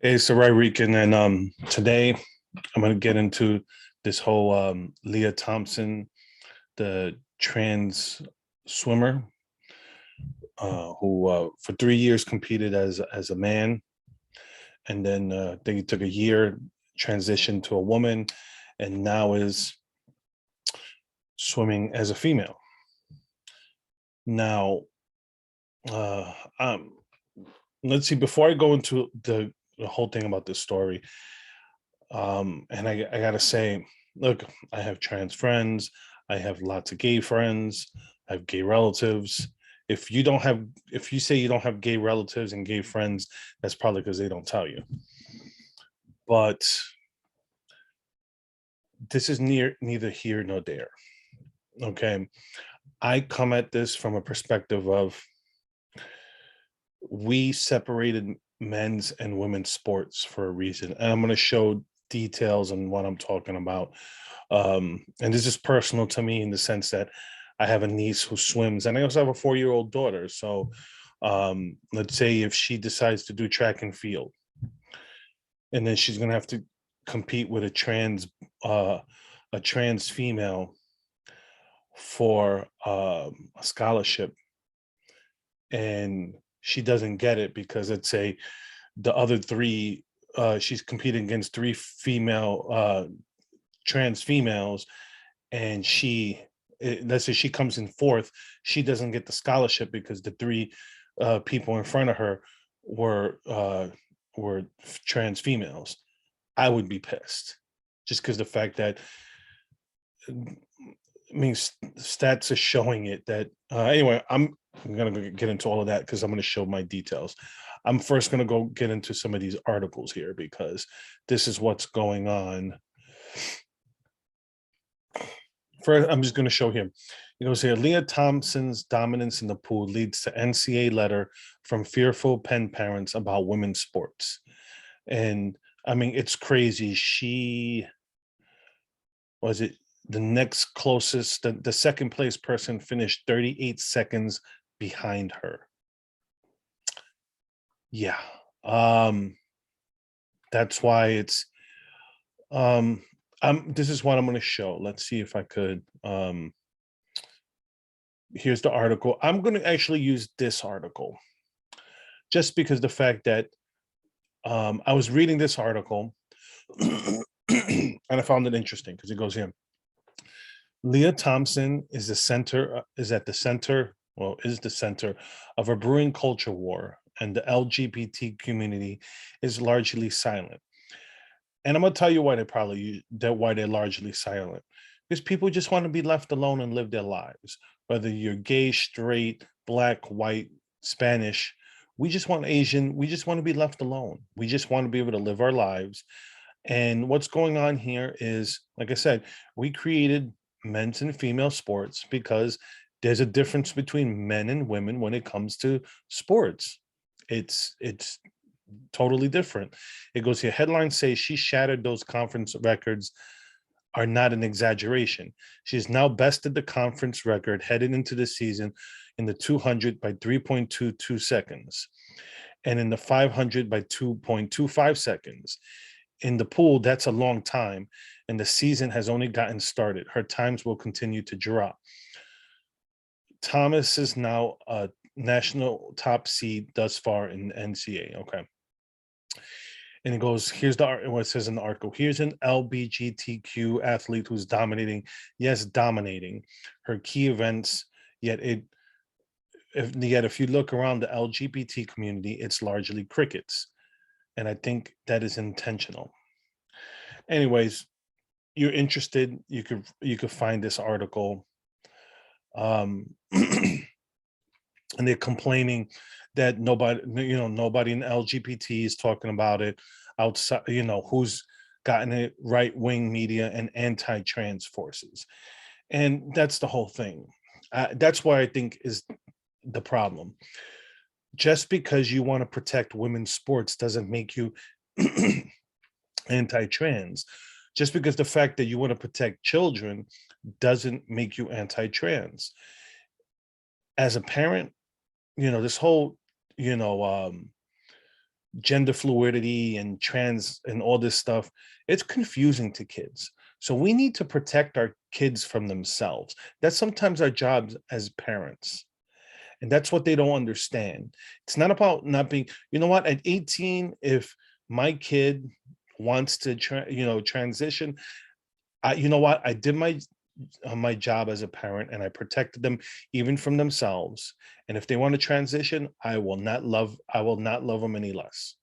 Hey, it's Ray Rican, and today I'm going to get into this whole Leah Thompson, the trans swimmer who for 3 years competed as a man, and then they took a year, transitioned to a woman, and now is swimming as a female. Now, uh, um, let's see. Before I go into the whole thing about this story, and I gotta say, look, I have trans friends, I have lots of gay friends, I have gay relatives. If you say you don't have gay relatives and gay friends, that's probably because they don't tell you. But this is neither here nor there. Okay. I come at this from a perspective of we separated men's and women's sports for a reason. And I'm going to show details on what I'm talking about. And this is personal to me in the sense that I have a niece who swims, and I also have a 4-year-old daughter. So let's say if she decides to do track and field, and then she's going to have to compete with a trans female for a scholarship, and she doesn't get it because let's say the other three, she's competing against three female trans females, and let's say she comes in fourth, she doesn't get the scholarship because the three people in front of her were trans females. I would be pissed, just because the fact that, I mean, stats are showing it that anyway. I'm gonna get into all of that because I'm gonna show my details. I'm first gonna go get into some of these articles here because this is what's going on. First, I'm just going to show him. He goes here, Leah Thompson's dominance in the pool leads to NCAA letter from fearful Penn parents about women's sports. And I mean, it's crazy. She was it the next closest, the second place person finished 38 seconds behind her. Yeah. That's why it's this is what I'm going to show. Let's see if I could. Here's the article. I'm going to actually use this article just because the fact that I was reading this article and I found it interesting because it goes here. Leah Thompson is the center, is the center of a brewing culture war, and the LGBT community is largely silent. And I'm gonna tell you why why they're largely silent. Because people just want to be left alone and live their lives. Whether you're gay, straight, black, white, Spanish, we just want Asian, we just want to be left alone. We just want to be able to live our lives. And what's going on here is, like I said, we created men's and female sports because there's a difference between men and women when it comes to sports. It's totally different. It goes here. Headlines say she shattered those conference records are not an exaggeration. She's now bested the conference record headed into the season in the 200 by 3.22 seconds and in the 500 by 2.25 seconds. In the pool, that's a long time, and the season has only gotten started. Her times will continue to drop. Thomas is now a national top seed thus far in the NCAA. Okay. And it goes, here's what it says in the article. Here's an LBGTQ athlete who's dominating. Yes, dominating her key events. Yet if you look around the LGBT community, it's largely crickets. And I think that is intentional. Anyways, you're interested, you could find this article. And they're complaining that nobody in LGBT is talking about it outside, who's gotten it, right-wing media and anti-trans forces. And that's the whole thing. That's why I think is the problem. Just because you want to protect women's sports doesn't make you anti-trans. Just because the fact that you want to protect children doesn't make you anti-trans. As a parent, this whole, gender fluidity and trans and all this stuff, it's confusing to kids. So we need to protect our kids from themselves. That's sometimes our jobs as parents. And that's what they don't understand. It's not about not being, you know what, at 18, if my kid wants to transition, you know what, I did my job as a parent, and I protected them even from themselves. And if they want to transition, I will not love them any less.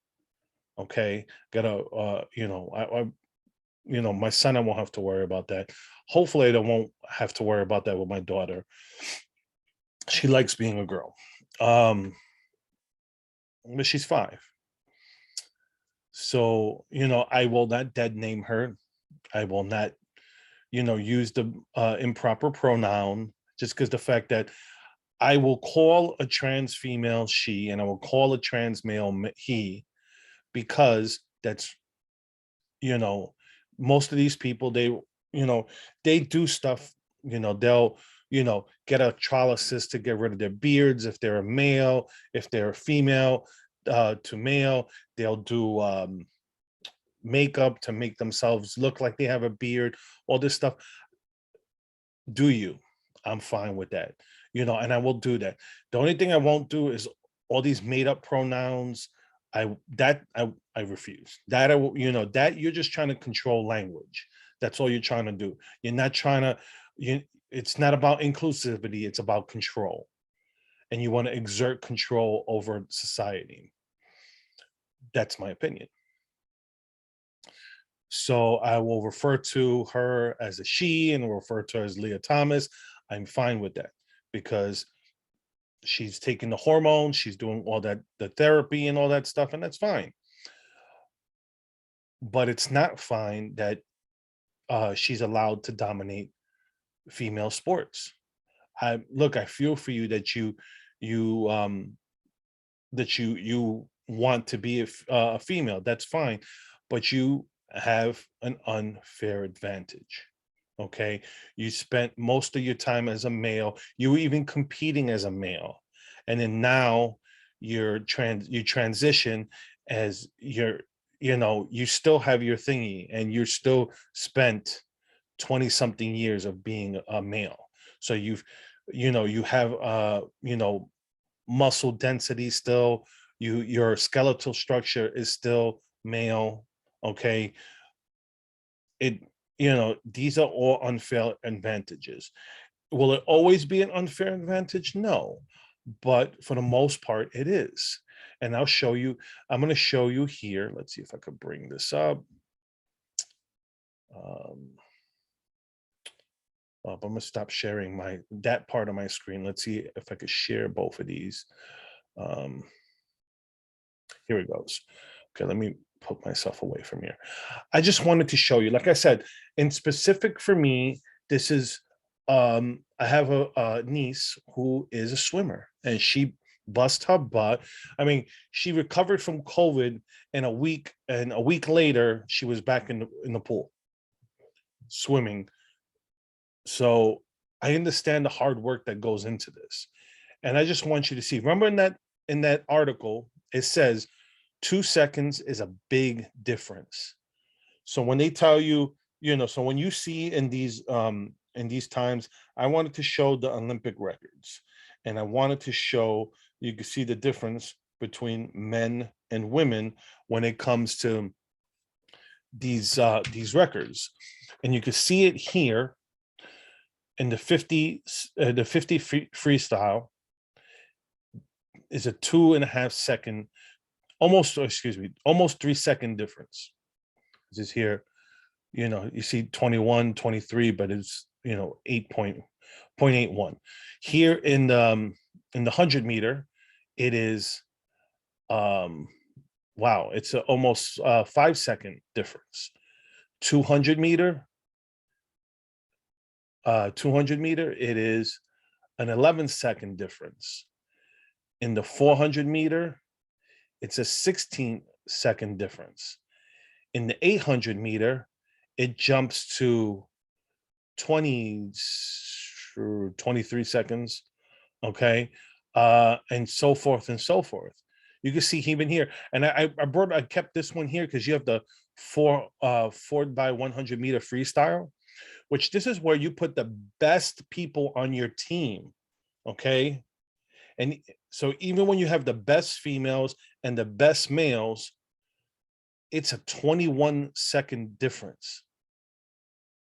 Okay. Gotta my son, I won't have to worry about that. Hopefully I won't have to worry about that with my daughter. She likes being a girl. Um, but she's 5. So, I will not dead name her. I will not, use the improper pronoun, just because the fact that I will call a trans female she, and I will call a trans male he, because that's, you know, most of these people, they do stuff, they'll, get a trollosis to get rid of their beards if they're a male, if they're a female, to male, they'll do makeup to make themselves look like they have a beard, all this stuff. Do you? I'm fine with that. And I will do that. The only thing I won't do is all these made up pronouns. I refuse. That that you're just trying to control language. That's all you're trying to do. You're not trying to you It's not about inclusivity, it's about control. And you want to exert control over society. That's my opinion. So I will refer to her as a she and refer to her as Leah Thomas. I'm fine with that, because she's taking the hormones, she's doing all that, the therapy and all that stuff, and that's fine. But it's not fine that she's allowed to dominate female sports. I feel for you that you you want to be a female. That's fine, but you have an unfair advantage. Okay, you spent most of your time as a male. You were even competing as a male, and then now you transition as you still have your thingy, and you're still spent 20 something years of being a male. So you have muscle density still, your skeletal structure is still male. Okay, it these are all unfair advantages. Will it always be an unfair advantage? No, but for the most part it is. And I'm going to show you here. Let's see if I could bring this up. um I'm going to stop sharing that part of my screen. Let's see if I could share both of these. um Here it goes. Okay, let me put myself away from here. I just wanted to show you, like I said, in specific for me, this is I have a niece who is a swimmer, and she bust her butt. I mean, she recovered from COVID, and a week later she was back in the pool swimming. So I understand the hard work that goes into this. And I just want you to see, remember in that article, it says 2 seconds is a big difference. So when they tell you, so when you see in these times, I wanted to show the Olympic records, and I wanted to show, you can see the difference between men and women when it comes to these records. And you can see it here in the 50 freestyle is a 2.5 second, almost 3 second difference. This is here, you see 21, 23, but it's 8.81. Here in the 100 meter, it is wow, it's a almost 5 second difference. 200 meter, 200 meter, it is an 11-second difference. In the 400 meter, it's a 16-second difference. In the 800 meter, it jumps to 20 or 23 seconds. Okay. And so forth and so forth. You can see even here, and I kept this one here because you have the 4 by 100 meter freestyle, which this is where you put the best people on your team, okay? And so even when you have the best females and the best males, it's a 21-second difference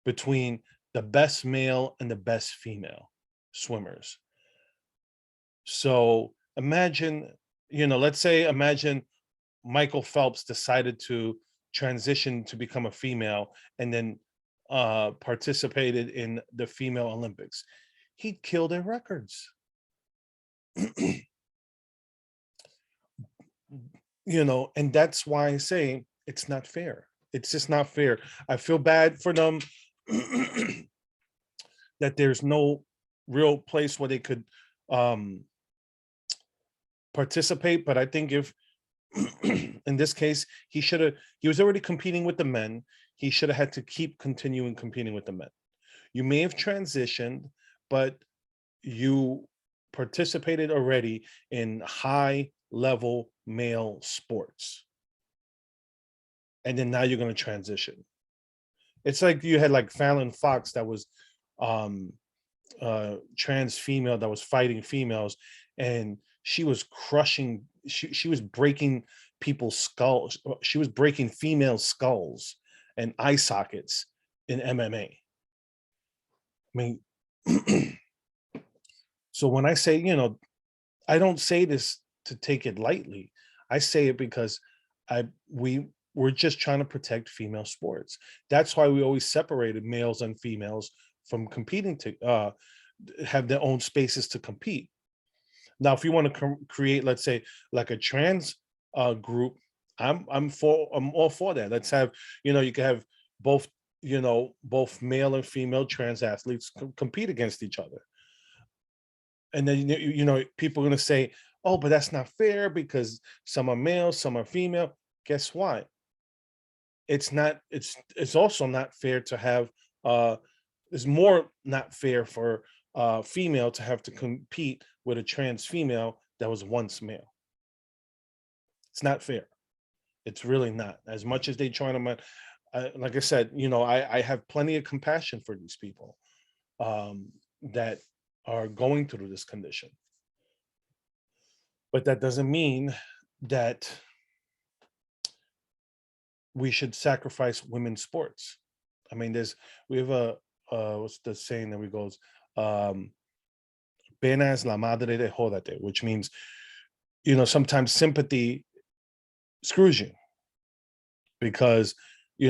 between the best male and the best female swimmers. So imagine, imagine Michael Phelps decided to transition to become a female and then participated in the female Olympics. He'd kill their records. And that's why I say it's not fair. It's just not fair. I feel bad for them that there's no real place where they could participate. But I think if in this case, he was already competing with the men. He should have had to keep continuing competing with the men. You may have transitioned, but you participated already in high level male sports. And then now you're going to transition. It's like you had like Fallon Fox that was trans female that was fighting females, and she was crushing, she was breaking people's skulls. She was breaking female skulls and eye sockets in MMA. I mean, so when I say, I don't say this to take it lightly. I say it because we're just trying to protect female sports. That's why we always separated males and females from competing to have their own spaces to compete. Now, if you want to create, let's say, like a trans group, I'm all for that. Let's have, you can have both, both male and female trans athletes compete against each other. And then, people are going to say, oh, but that's not fair because some are male, some are female. Guess what? It's also not fair to have, it's more not fair for female to have to compete with a trans female that was once male. It's not fair. It's really not. As much as they try to, like I said, I have plenty of compassion for these people that are going through this condition. But that doesn't mean that we should sacrifice women's sports. I mean, we have a what's the saying that we goes, pena es la madre de jódate, which means, sometimes sympathy screws you because,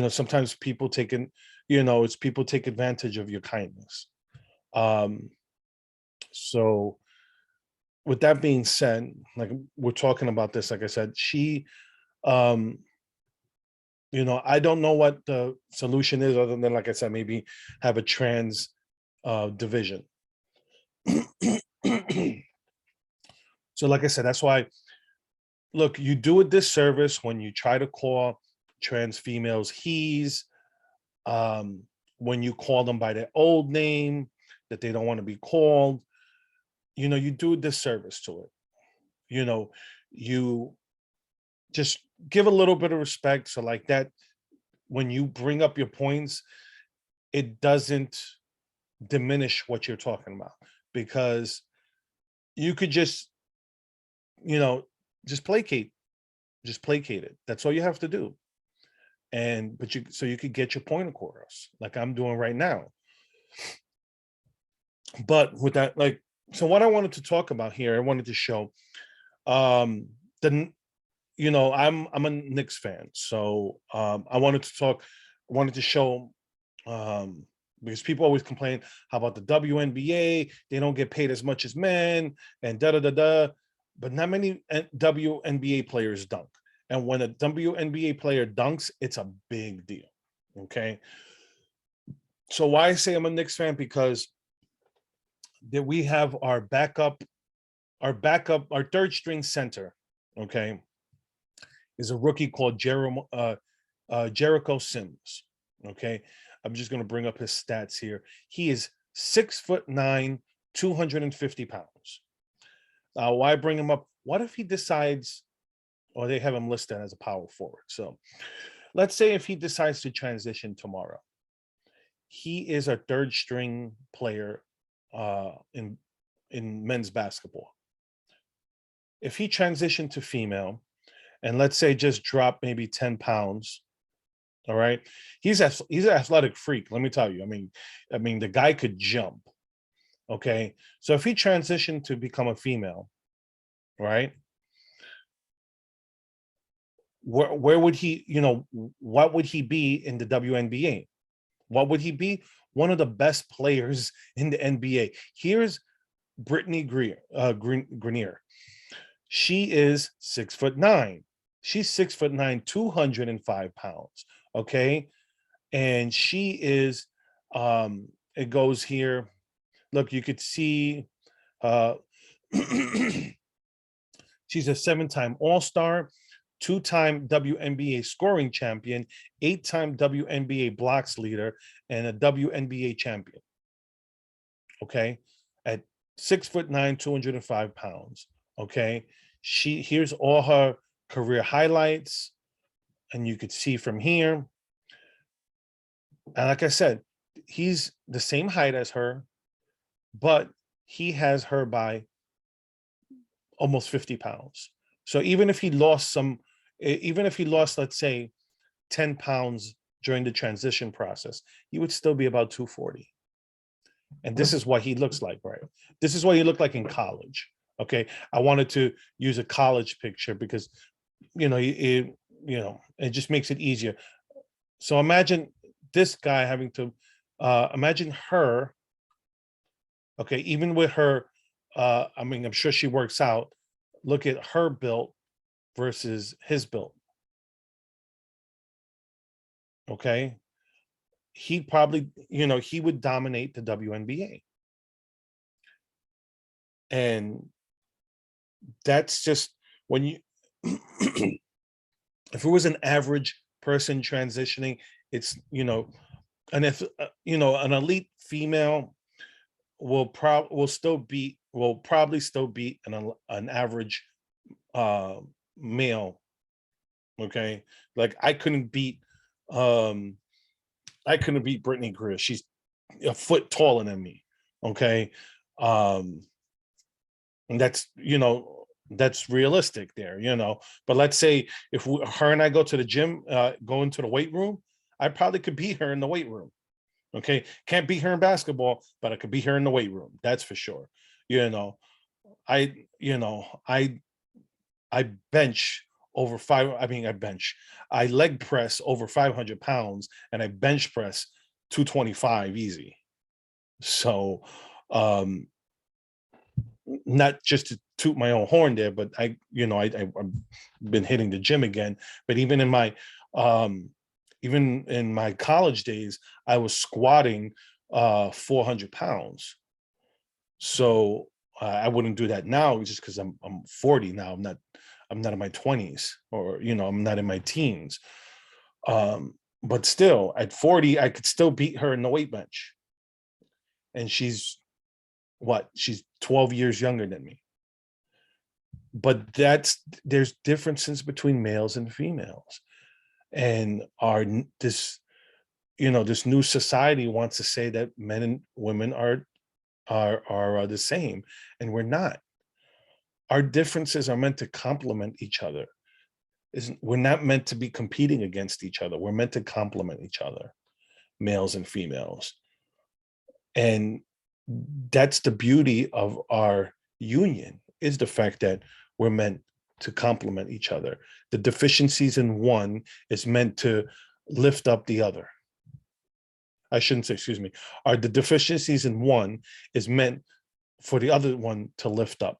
sometimes people people take advantage of your kindness. So with that being said, like we're talking about this, like I said, she, I don't know what the solution is other than, like I said, maybe have a trans division. So like I said, that's why, look, you do a disservice when you try to call trans females he's, when you call them by their old name that they don't want to be called, you do a disservice to it. You just give a little bit of respect. So like that, when you bring up your points, it doesn't diminish what you're talking about, because you could just placate it. That's all you have to do. So you could get your point across like I'm doing right now. But with that, so what I wanted to talk about here, I wanted to show I'm a Knicks fan, so I wanted to show, because people always complain how about the WNBA, they don't get paid as much as men and but not many WNBA players dunk. And when a WNBA player dunks, it's a big deal. Okay. So why I say I'm a Knicks fan, because that we have our third string center, okay, is a rookie called Jericho Sims. Okay. I'm just going to bring up his stats here. He is 6'9", 250 pounds. Why bring him up? What if he decides or they have him listed as a power forward. So let's say if he decides to transition tomorrow, he is a third string player in men's basketball. If he transitioned to female, and let's say just drop maybe 10 pounds, all right, he's an athletic freak. Let me tell you. I mean, the guy could jump. Okay, so if he transitioned to become a female, right? Where would he? What would he be in the WNBA? What would he be? One of the best players in the NBA. Here's Brittany Grenier. She is 6'9". She's 6'9", 205 pounds. Okay, and she is. It goes here. Look, you could see. Uh, she's a 7-time All-Star, 2-time WNBA scoring champion, 8-time WNBA blocks leader, and a WNBA champion. Okay, at 6'9", 205 pounds. Okay, here's all her career highlights, and you could see from here. And like I said, he's the same height as her, but he has her by almost 50 pounds. So even if he lost, let's say, 10 pounds during the transition process, he would still be about 240. And this is what he looks like, right? This is what he looked like in college. Okay, I wanted to use a college picture because, it just makes it easier. So imagine this guy having to, imagine her. Okay, even with her, I'm sure she works out. Look at her build versus his build. Okay, he probably, he would dominate the WNBA. And that's just when you, if it was an average person transitioning, it's, and if, an elite female will probably still beat an average male. Okay, like I couldn't beat Brittany Greer. She's a foot taller than me. Okay, and that's realistic there. But let's say if her and I go to the gym, go into the weight room, I probably could beat her in the weight room. Okay, can't beat her in basketball, but I could beat her in the weight room. That's for sure. I bench over five. I leg press over 500 pounds, and I bench press 225 easy. So, not just to toot my own horn there, but I've been hitting the gym again. But even in my college days, I was squatting 400 pounds. So I wouldn't do that now just because I'm 40 now. I'm not in my 20s, or I'm not in my teens. But still, at 40, I could still beat her in the weight bench. And she's 12 years younger than me. But there's differences between males and females. And this new society wants to say that men and women are the same, and we're not. Our differences are meant to complement each other. We're not meant to be competing against each other. We're meant to complement each other, males and females. And that's the beauty of our union, is the fact that we're meant to complement each other. The deficiencies in one is meant to lift up the other. I shouldn't say, excuse me. The deficiencies in one is meant for the other one to lift up.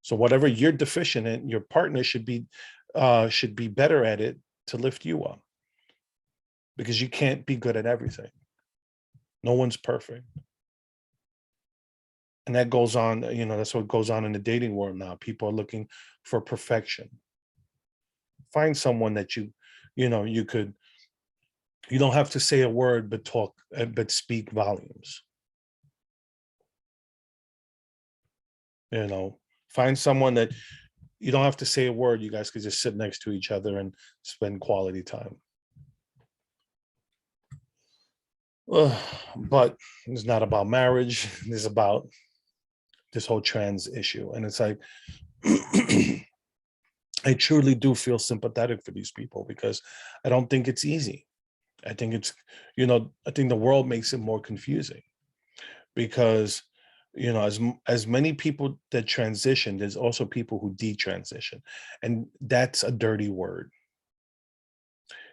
So whatever you're deficient in, your partner should be better at it to lift you up, because you can't be good at everything. No one's perfect. And that goes on, that's what goes on in the dating world now. People are looking for perfection. Find someone that you don't have to say a word, but speak volumes. Find someone that you don't have to say a word. You guys could just sit next to each other and spend quality time. But it's not about marriage. It's about this whole trans issue. And it's like, I truly do feel sympathetic for these people because I don't think it's easy. I think it's, I think the world makes it more confusing because, as many people that transition, there's also people who detransition. And that's a dirty word.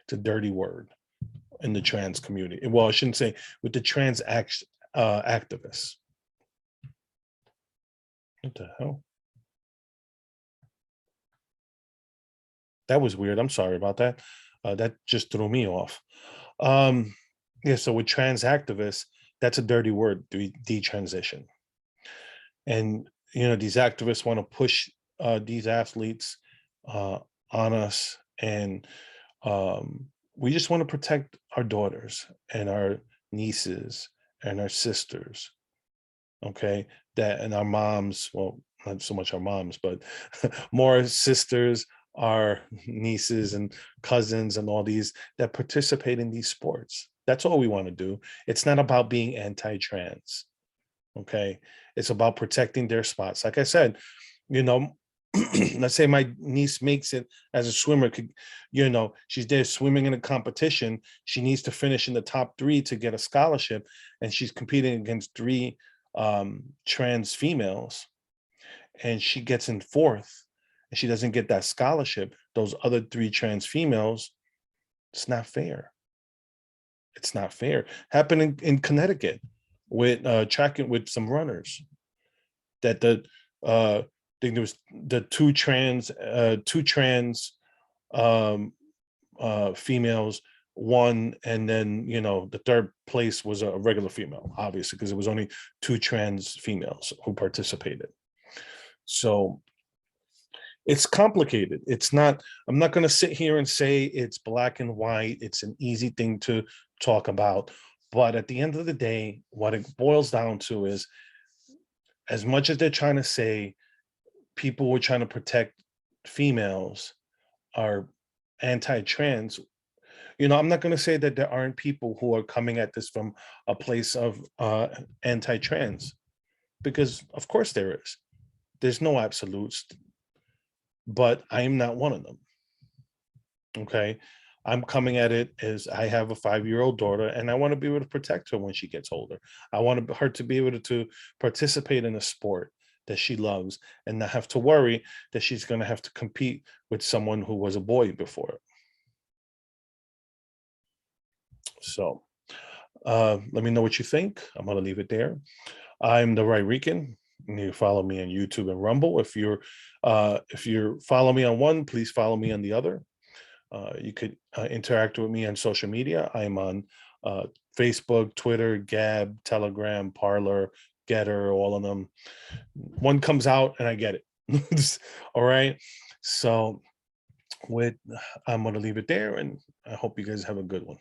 It's a dirty word in the trans community. Well, I shouldn't say with the trans activists. What the hell? That was weird. I'm sorry about that. That just threw me off. Yeah, so with trans activists, that's a dirty word, detransition. And these activists want to push these athletes on us, and we just want to protect our daughters and our nieces and our sisters. Okay, that and our moms. Well, not so much our moms, but more sisters, our nieces and cousins, and all these that participate in these sports. That's all we want to do. It's not about being anti-trans. Okay, it's about protecting their spots. Like I said, you know, let's say my niece makes it as a swimmer, she's there swimming in a competition. She needs to finish in the top 3 to get a scholarship, and she's competing against 3 trans females, and she gets in 4th, and she doesn't get that scholarship. Those other 3 trans females, it's not fair. It's not fair. Happened in Connecticut with tracking with some runners that I think there was the two trans females won, and then the 3rd place was a regular female, obviously, because it was only 2 trans females who participated. So it's complicated. It's not, I'm not going to sit here and say it's black and white. It's an easy thing to talk about. But at the end of the day, what it boils down to is, as much as they're trying to say people who are trying to protect females are anti-trans, I'm not going to say that there aren't people who are coming at this from a place of anti-trans, because of course there is. There's no absolutes, but I am not one of them. Okay. I'm coming at it as I have a 5-year-old daughter, and I want to be able to protect her when she gets older. I want her to be able to participate in a sport that she loves and not have to worry that she's going to have to compete with someone who was a boy before. So let me know what you think. I'm going to leave it there. I'm the Right Rican. You follow me on YouTube and Rumble. If you're follow me on one, please follow me on the other. You could interact with me on social media. I'm on Facebook, Twitter, Gab, Telegram, Parler, Getter, all of them. One comes out and I get it. All right. So I'm going to leave it there, and I hope you guys have a good one.